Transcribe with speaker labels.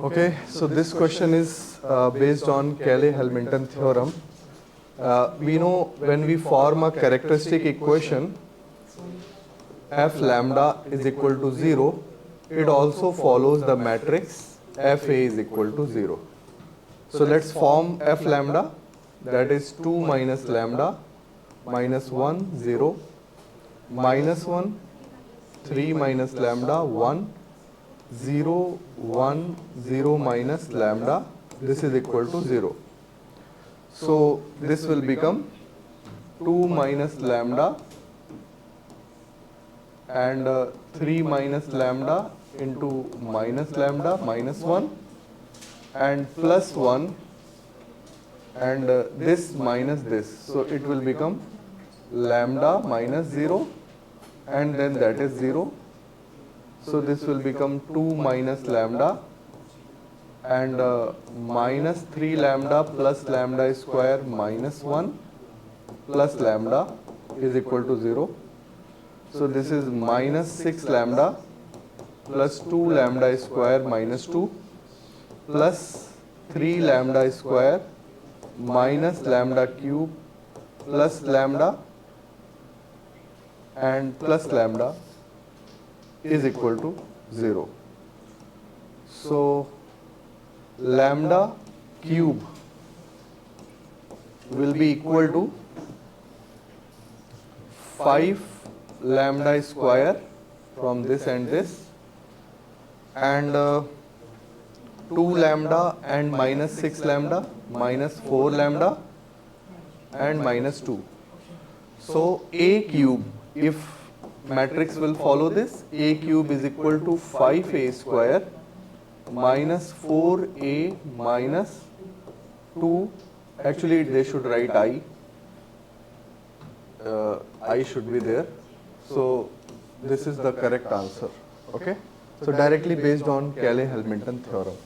Speaker 1: Okay, so this question is based on Cayley-Hamilton Theorem. We know when we form a characteristic equation, f lambda is equal to 0, it also follows the matrix fa is equal to 0. So let's form f lambda, that is 2 minus lambda minus 1, 0, minus 1, 3 minus lambda, 1, 0, 1, 0 minus lambda, this is equal to 0. So this will become 2 minus lambda and 3 minus lambda into minus lambda minus 1 and plus 1 and this minus this. So it will become lambda minus 0 and then that is 0. So this will become 2 minus lambda and minus 3 lambda plus lambda square minus 1 plus lambda is equal to 0. So this is minus 6 lambda plus 2 lambda square minus 2 plus 3 lambda square minus lambda cube plus lambda and plus lambda is equal to 0. So lambda cube will be equal to 5 lambda square from this and this and 2 lambda and minus 6 lambda minus 4 lambda and minus 2. So a cube, if matrix will follow this, a cube is equal to 5a square minus 4a minus 2, actually they should write I should be there. So this is the correct answer. Okay. So directly based on Cayley-Hamilton theorem.